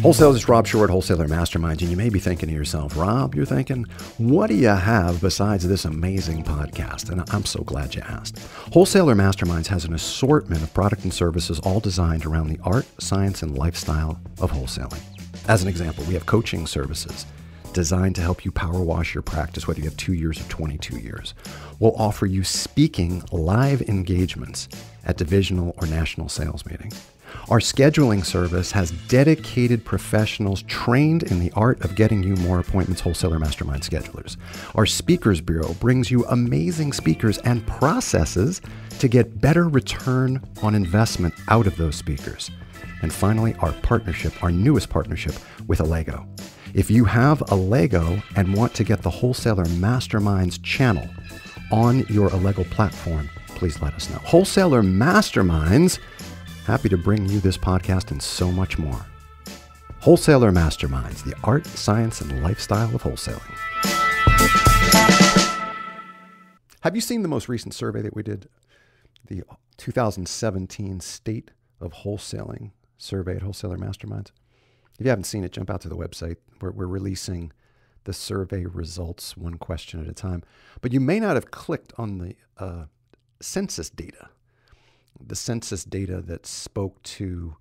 Wholesalers, it's Rob Shore at Wholesaler Masterminds, and you may be thinking to yourself, Rob, you're thinking, what do you have besides this amazing podcast? And I'm so glad you asked. Wholesaler Masterminds has an assortment of product and services all designed around the art, science, and lifestyle of wholesaling. As an example, we have coaching services designed to help you power wash your practice, whether you have 2 years or 22 years. We'll offer you speaking live engagements at divisional or national sales meetings. Our scheduling service has dedicated professionals trained in the art of getting you more appointments, Wholesaler Masterminds Schedulers. Our Speakers Bureau brings you amazing speakers and processes to get better return on investment out of those speakers. And finally, our partnership, our newest partnership with Allego. If you have Allego and want to get the Wholesaler Masterminds channel on your Allego platform, please let us know. Wholesaler Masterminds, happy to bring you this podcast and so much more. Wholesaler Masterminds, the art, science, and lifestyle of wholesaling. Have you seen the most recent survey that we did? The 2017 State of Wholesaling Survey at Wholesaler Masterminds? If you haven't seen it, jump out to the website. We're releasing the survey results one question at a time. But you may not have clicked on the census data. The census data that spoke to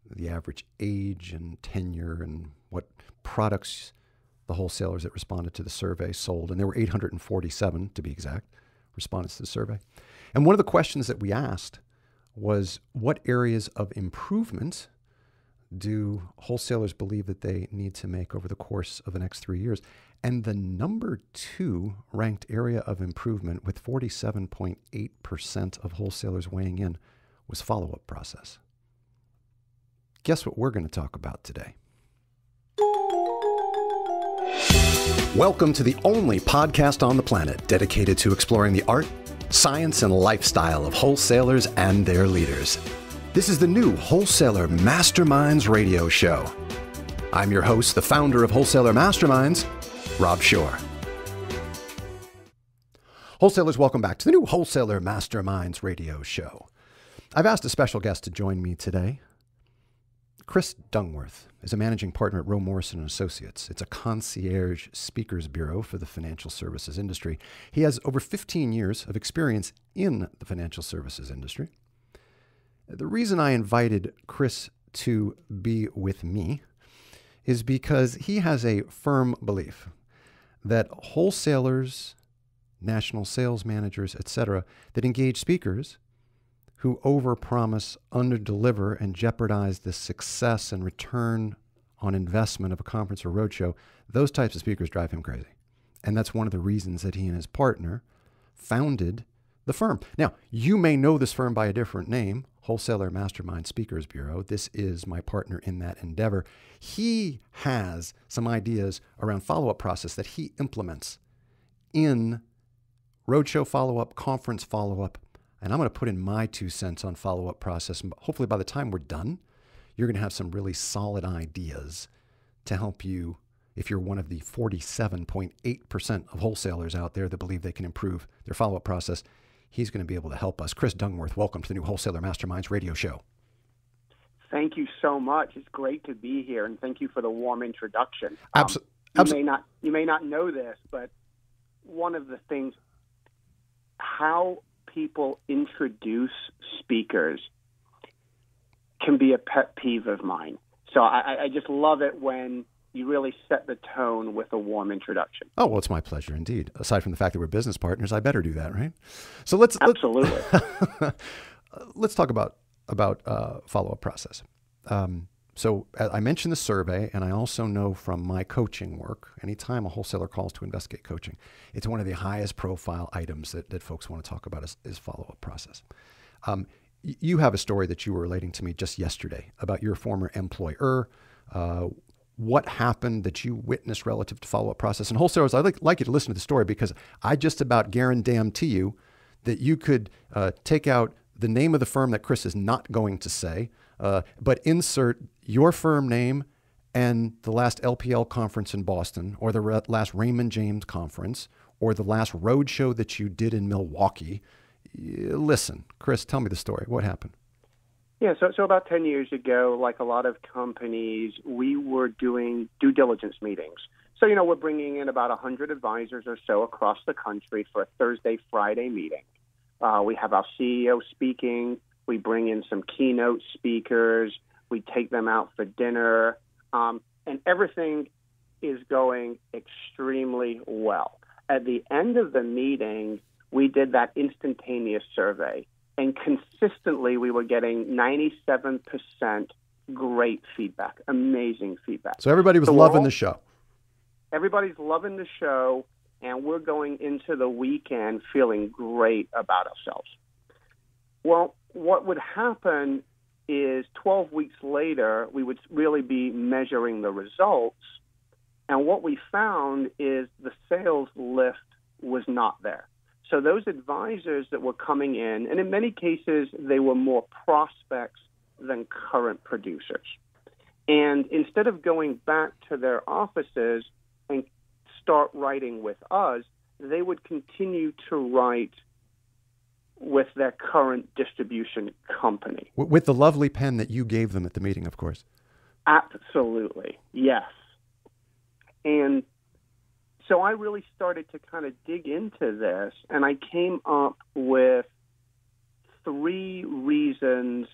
the average age and tenure and what products the wholesalers that responded to the survey sold. And there were 847, to be exact, respondents to the survey. And one of the questions that we asked was, what areas of improvement do wholesalers believe that they need to make over the course of the next 3 years? And the number 2 ranked area of improvement, with 47.8% of wholesalers weighing in, was follow-up process. Guess what we're going to talk about today? Welcome to the only podcast on the planet dedicated to exploring the art, science, and lifestyle of wholesalers and their leaders. This is the new Wholesaler Masterminds radio show. I'm your host, the founder of Wholesaler Masterminds, Rob Shore. Wholesalers, welcome back to the new Wholesaler Masterminds radio show. I've asked a special guest to join me today. Chris Dungworth is a managing partner at Ro Morrison and Associates. It's a concierge speakers bureau for the financial services industry. He has over 15 years of experience in the financial services industry. The reason I invited Chris to be with me is because he has a firm belief that wholesalers, national sales managers, etc., that engage speakers who overpromise, underdeliver, and jeopardize the success and return on investment of a conference or roadshow, those types of speakers drive him crazy. And that's one of the reasons that he and his partner founded the firm. Now, you may know this firm by a different name, Wholesaler Masterminds Speakers Bureau. This is my partner in that endeavor. He has some ideas around follow-up process that he implements in roadshow follow-up, conference follow-up, and I'm going to put in my 2 cents on follow-up process. And hopefully by the time we're done, you're going to have some really solid ideas to help you if you're one of the 47.8% of wholesalers out there that believe they can improve their follow-up process. He's going to be able to help us. Chris Dungworth, welcome to the new Wholesaler Masterminds radio show. Thank you so much. It's great to be here, and thank you for the warm introduction. You may not know this, but one of the things, how people introduce speakers can be a pet peeve of mine. So I just love it when you really set the tone with a warm introduction. Oh, well, it's my pleasure indeed. Aside from the fact that we're business partners, I better do that, right? So Absolutely. Let's talk about follow-up process. So I mentioned the survey, and I also know from my coaching work, anytime a wholesaler calls to investigate coaching, it's one of the highest profile items that folks want to talk about is follow-up process. You have a story that you were relating to me just yesterday about your former employer. What happened that you witnessed relative to follow-up process? And wholesalers, I'd like you to listen to the story, because I just about guarantee you that you could take out the name of the firm that Chris is not going to say, but insert your firm name and the last LPL conference in Boston, or the last Raymond James conference, or the last roadshow that you did in Milwaukee. Listen, Chris, tell me the story. What happened? Yeah, so about 10 years ago, like a lot of companies, we were doing due diligence meetings. So, we're bringing in about 100 advisors or so across the country for a Thursday, Friday meeting. We have our CEO speaking. We bring in some keynote speakers. We take them out for dinner. And everything is going extremely well. At the end of the meeting, we did that instantaneous survey. And consistently, we were getting 97% great feedback, amazing feedback. So everybody was loving the show. Everybody's loving the show, and we're going into the weekend feeling great about ourselves. Well, what would happen is 12 weeks later, we would really be measuring the results, and what we found is the sales lift was not there. So those advisors that were coming in, and in many cases, they were more prospects than current producers. And instead of going back to their offices and start writing with us, they would continue to write with their current distribution company. With the lovely pen that you gave them at the meeting, of course. Absolutely, yes. And so I really started to kind of dig into this, and I came up with 3 reasons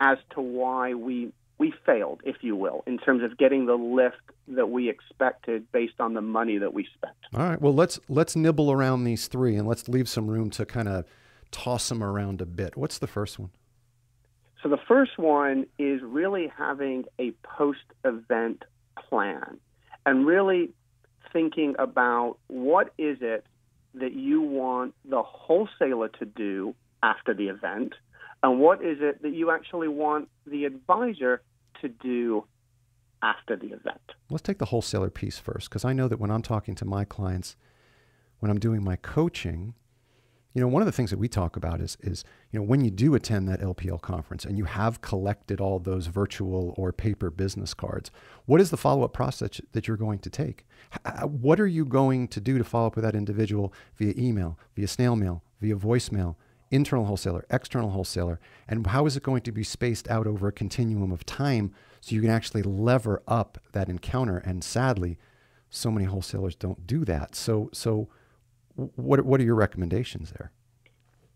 as to why we failed, if you will, in terms of getting the lift that we expected based on the money that we spent. All right. Well, let's nibble around these 3, and let's leave some room to kind of toss them around a bit. What's the first one? So the first one is really having a post-event plan and really thinking about what is it that you want the wholesaler to do after the event, and what is it that you actually want the advisor to do after the event. Let's take the wholesaler piece first, because I know that when I'm talking to my clients, when I'm doing my coaching, one of the things that we talk about is when you do attend that LPL conference and you have collected all those virtual or paper business cards, what is the follow-up process that you're going to take? What are you going to do to follow up with that individual via email, via snail mail, via voicemail, internal wholesaler, external wholesaler, and how is it going to be spaced out over a continuum of time so you can actually lever up that encounter? And sadly, so many wholesalers don't do that. So what are your recommendations there?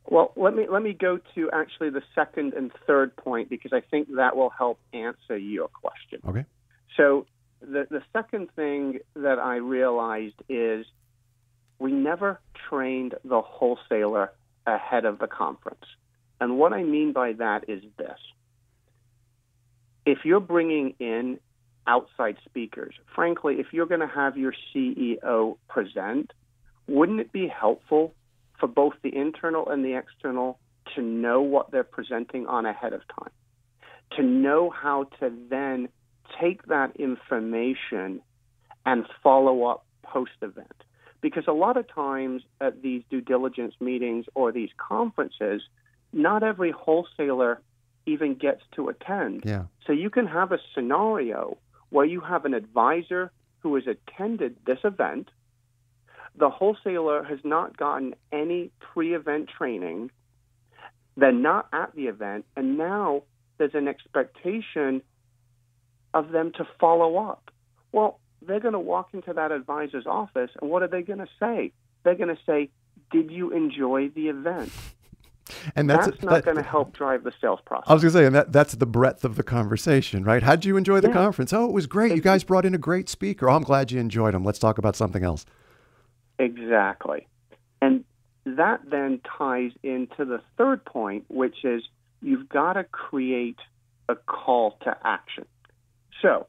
Well, let me go to actually the second and third point, because I think that will help answer your question. Okay. So the second thing that I realized is we never trained the wholesaler ahead of the conference. And what I mean by that is this. If you're bringing in outside speakers, frankly, if you're going to have your CEO present, wouldn't it be helpful for both the internal and the external to know what they're presenting on ahead of time, to know how to then take that information and follow up post-event? Because a lot of times at these due diligence meetings or these conferences, not every wholesaler even gets to attend. Yeah. So you can have a scenario where you have an advisor who has attended this event. The wholesaler has not gotten any pre-event training. They're not at the event, and now there's an expectation of them to follow up. Well, they're going to walk into that advisor's office, and what are they going to say? They're going to say, "Did you enjoy the event?" And that's not going to help drive the sales process. I was going to say, and that's the breadth of the conversation, right? How did you enjoy the conference? Oh, it was great. You guys brought in a great speaker. Oh, I'm glad you enjoyed him. Let's talk about something else. Exactly. And that then ties into the third point, which is you've got to create a call to action. So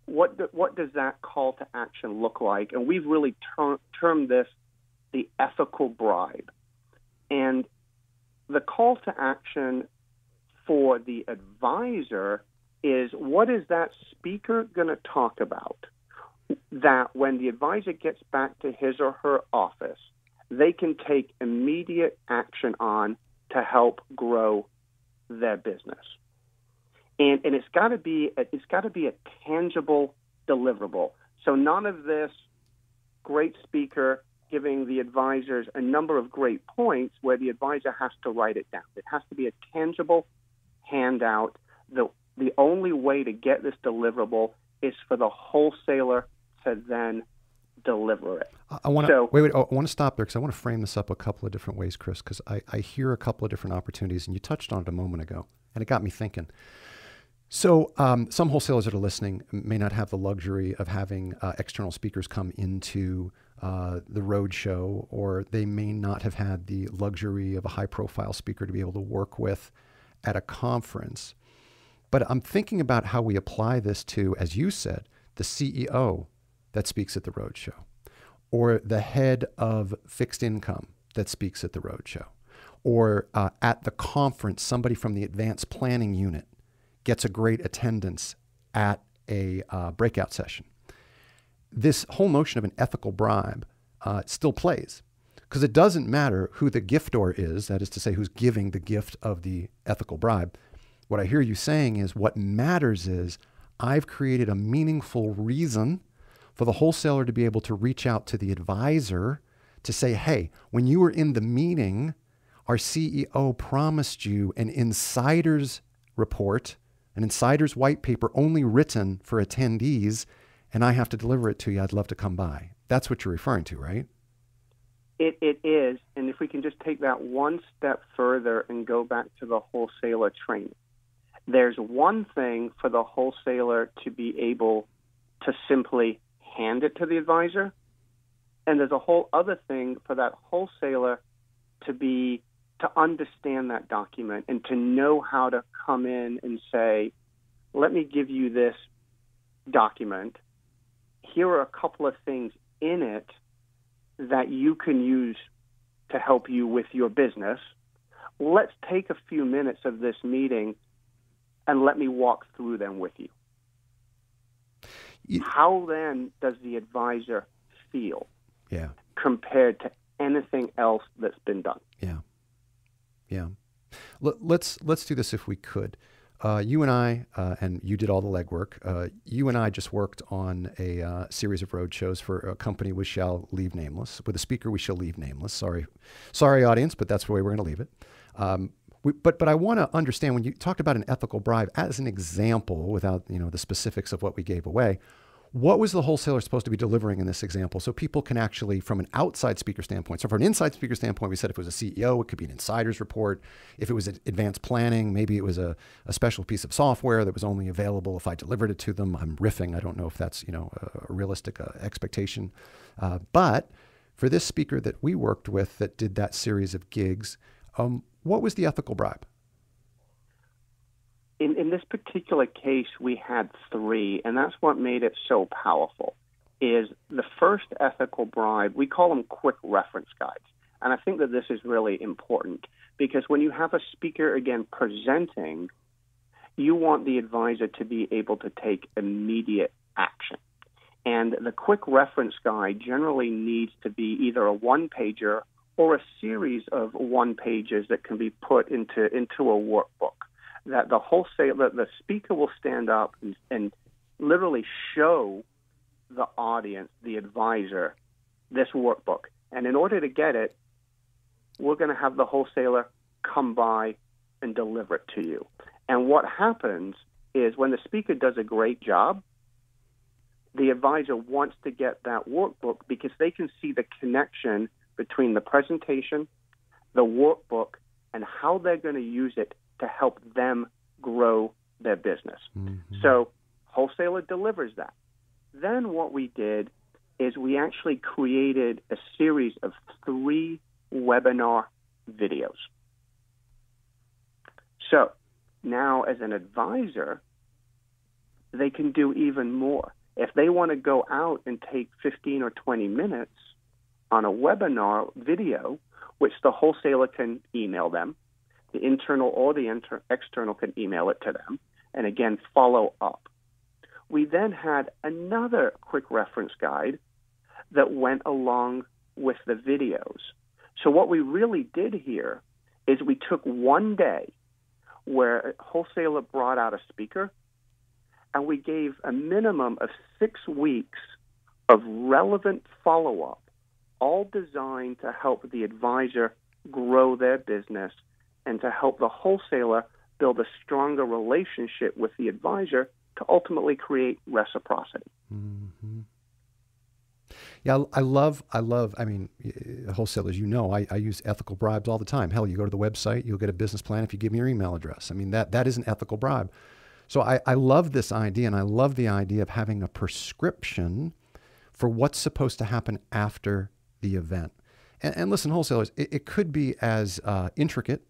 what does that call to action look like? And we've really termed this the ethical bribe. And the call to action for the advisor is, what is that speaker going to talk about that when the advisor gets back to his or her office, they can take immediate action on to help grow their business? And it's got to be a tangible deliverable. So none of this great speaker giving the advisors a number of great points where the advisor has to write it down. It has to be a tangible, hand out. The only way to get this deliverable is for the wholesaler to then deliver it. I want to wait. I want to stop there because I want to frame this up a couple of different ways, Chris, because I hear a couple of different opportunities, and you touched on it a moment ago, and it got me thinking. So some wholesalers that are listening may not have the luxury of having external speakers come into the roadshow, or they may not have had the luxury of a high-profile speaker to be able to work with at a conference. But I'm thinking about how we apply this to, as you said, the CEO that speaks at the roadshow, or the head of fixed income that speaks at the roadshow, or at the conference, somebody from the advanced planning unit gets a great attendance at a breakout session. This whole notion of an ethical bribe still plays, because it doesn't matter who the giftor is, that is to say, who's giving the gift of the ethical bribe. What I hear you saying is what matters is I've created a meaningful reason for the wholesaler to be able to reach out to the advisor to say, hey, when you were in the meeting, our CEO promised you an insider's report, an insider's white paper only written for attendees, and I have to deliver it to you. I'd love to come by. That's what you're referring to, right? It is. And if we can just take that one step further and go back to the wholesaler training. There's one thing for the wholesaler to be able to simply hand it to the advisor, and there's a whole other thing for that wholesaler to understand that document and to know how to come in and say, let me give you this document. Here are a couple of things in it that you can use to help you with your business. Let's take a few minutes of this meeting and let me walk through them with you. How then does the advisor feel compared to anything else that's been done? Yeah. Let's do this if we could. You and I, and you did all the legwork, you and I just worked on a series of roadshows for a company we shall leave nameless, with a speaker we shall leave nameless. Sorry, audience, but that's the way we're going to leave it. But I want to understand, when you talked about an ethical bribe as an example, without the specifics of what we gave away, what was the wholesaler supposed to be delivering in this example so people can actually, from an outside speaker standpoint, so from an inside speaker standpoint, we said if it was a CEO, it could be an insider's report. If it was advanced planning, maybe it was a special piece of software that was only available if I delivered it to them. I'm riffing. I don't know if that's a realistic expectation. But for this speaker that we worked with that did that series of gigs, what was the ethical bribe? In this particular case, we had three, and that's what made it so powerful, is the first ethical bribe, we call them quick reference guides. And I think that this is really important because when you have a speaker, again, presenting, you want the advisor to be able to take immediate action. And the quick reference guide generally needs to be either a one-pager or a series of one-pagers that can be put into a workbook that the speaker will stand up and literally show the audience, the advisor, this workbook. And in order to get it, we're going to have the wholesaler come by and deliver it to you. And what happens is when the speaker does a great job, the advisor wants to get that workbook because they can see the connection between the presentation, the workbook, and how they're going to use it to help them grow their business. Mm-hmm. So wholesaler delivers that. Then what we did is we actually created a series of 3 webinar videos. So now as an advisor, they can do even more. If they want to go out and take 15 or 20 minutes on a webinar video, which the wholesaler can email them, the internal or the external can email it to them, and again, follow up. We then had another quick reference guide that went along with the videos. So what we really did here is we took one day where a wholesaler brought out a speaker, and we gave a minimum of 6 weeks of relevant follow-up, all designed to help the advisor grow their business and to help the wholesaler build a stronger relationship with the advisor to ultimately create reciprocity. Mm-hmm. Yeah, I love, I mean, wholesalers, I use ethical bribes all the time. Hell, you go to the website, you'll get a business plan if you give me your email address. I mean, that is an ethical bribe. So I love this idea, and I love the idea of having a prescription for what's supposed to happen after the event. And listen, wholesalers, it could be as intricate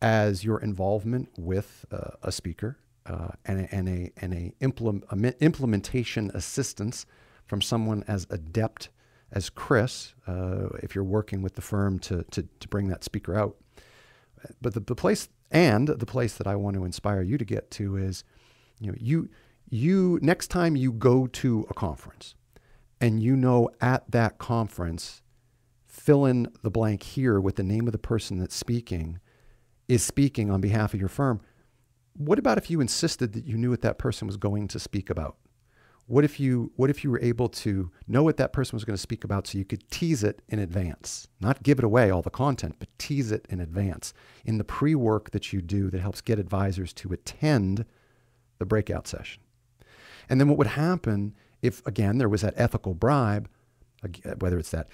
as your involvement with a speaker and a implementation assistance from someone as adept as Chris, if you're working with the firm to bring that speaker out. But the place that I want to inspire you to get to is, you next time you go to a conference, and at that conference, fill in the blank here with the name of the person that's speaking on behalf of your firm. What about if you insisted that you knew what that person was going to speak about? What if you were able to know what that person was going to speak about so you could tease it in advance? Not give it away, all the content, but tease it in advance in the pre-work that you do that helps get advisors to attend the breakout session. And then what would happen if, again, there was that ethical bribe, whether it's that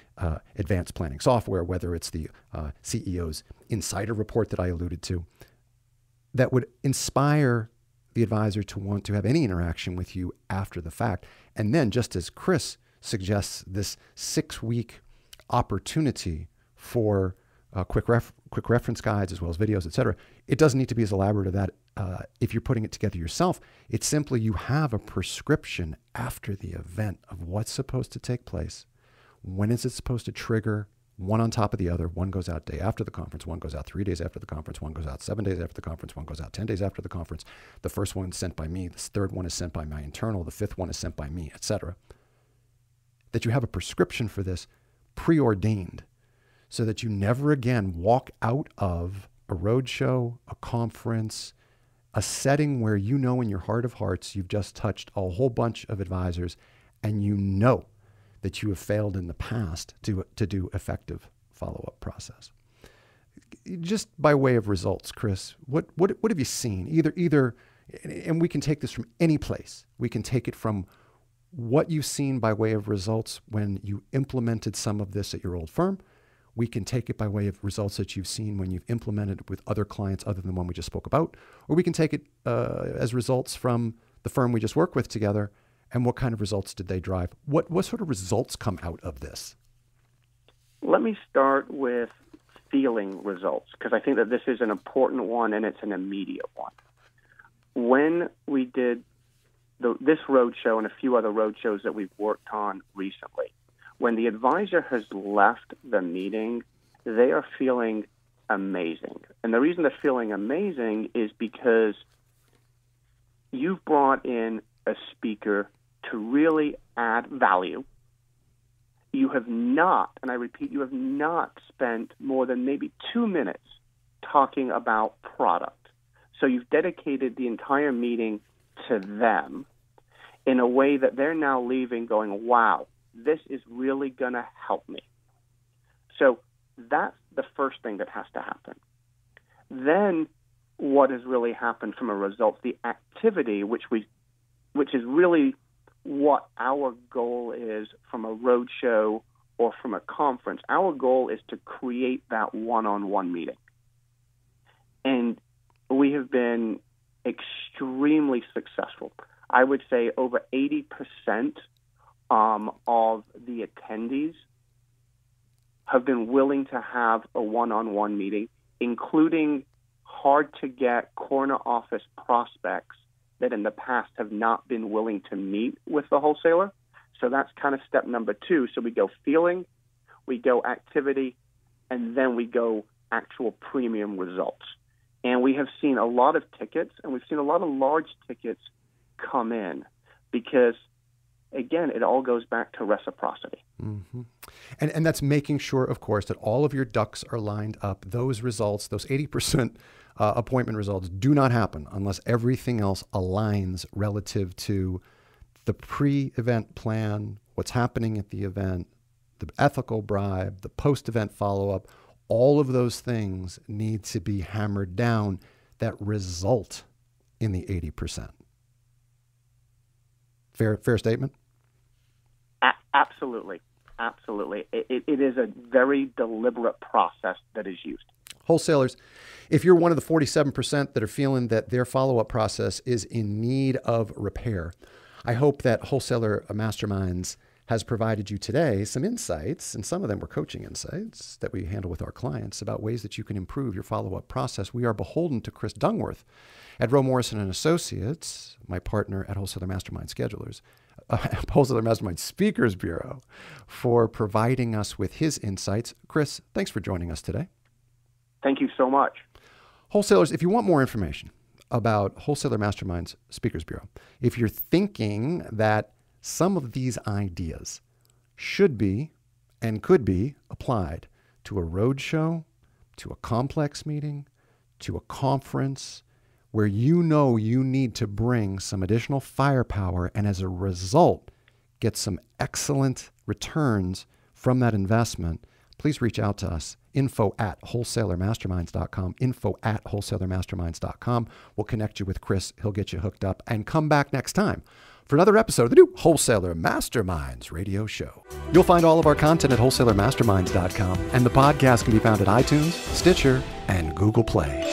advanced planning software, whether it's the CEO's insider report that I alluded to, that would inspire the advisor to want to have any interaction with you after the fact. And then, just as Chris suggests, this 6-week opportunity for quick reference guides as well as videos, et cetera. It doesn't need to be as elaborate as that if you're putting it together yourself. It's simply you have a prescription after the event of what's supposed to take place. When is it supposed to trigger? One on top of the other. One goes out day after the conference. One goes out 3 days after the conference. One goes out 7 days after the conference. One goes out 10 days after the conference. The first one is sent by me. The third one is sent by my internal. The fifth one is sent by me, etc. That you have a prescription for this preordained so that you never again walk out of a roadshow, a conference, a setting where in your heart of hearts you've just touched a whole bunch of advisors and that you have failed in the past to do effective follow-up process. Just by way of results, Chris, what have you seen? Either, and we can take this from any place. We can take it from what you've seen by way of results when you implemented some of this at your old firm. We can take it by way of results that you've seen when you've implemented it with other clients other than the one we just spoke about. Or we can take it as results from the firm we just worked with together. And what kind of results did they drive? What sort of results come out of this? Let me start with feeling results, because I think that this is an important one and it's an immediate one. When we did this roadshow and a few other roadshows that we've worked on recently, when the advisor has left the meeting, they are feeling amazing. And the reason they're feeling amazing is because you've brought in a speaker to really add value. You have not, and I repeat, you have not spent more than maybe 2 minutes talking about product. So you've dedicated the entire meeting to them in a way that they're now leaving going, wow, this is really going to help me. So that's the first thing that has to happen. Then what has really happened from a result, the activity, which is really what our goal is from a roadshow or from a conference. Our goal is to create that one-on-one meeting. And we have been extremely successful. I would say over 80% of the attendees have been willing to have a one-on-one meeting, including hard-to-get corner office prospects that in the past have not been willing to meet with the wholesaler. So that's kind of step number 2. So we go feeling, we go activity, and then we go actual premium results. And we have seen a lot of tickets, and we've seen a lot of large tickets come in because, again, it all goes back to reciprocity. Mm-hmm. And that's making sure, of course, that all of your ducks are lined up. Those results, those 80% appointment results do not happen unless everything else aligns relative to the pre-event plan, what's happening at the event, the ethical bribe, the post-event follow-up. All of those things need to be hammered down. that result in the 80%. Fair statement? Absolutely. Absolutely. It is a very deliberate process that is used. Wholesalers, if you're one of the 47% that are feeling that their follow-up process is in need of repair, I hope that Wholesaler Masterminds has provided you today some insights, and some of them were coaching insights that we handle with our clients about ways that you can improve your follow-up process. We are beholden to Chris Dungworth at Ro Morrison and Associates, my partner at Wholesaler Masterminds Schedulers, Wholesaler Masterminds Speakers Bureau, for providing us with his insights. Chris, thanks for joining us today. Thank you so much. Wholesalers, if you want more information about Wholesaler Masterminds Speakers Bureau, if you're thinking that some of these ideas should be and could be applied to a roadshow, to a complex meeting, to a conference, where you know you need to bring some additional firepower and as a result get some excellent returns from that investment, please reach out to us. info@wholesalermasterminds.com, info@wholesalermasterminds.com. We'll connect you with Chris. He'll get you hooked up, and come back next time for another episode of the new Wholesaler Masterminds radio show. You'll find all of our content at wholesalermasterminds.com, and the podcast can be found at iTunes, Stitcher, and Google Play.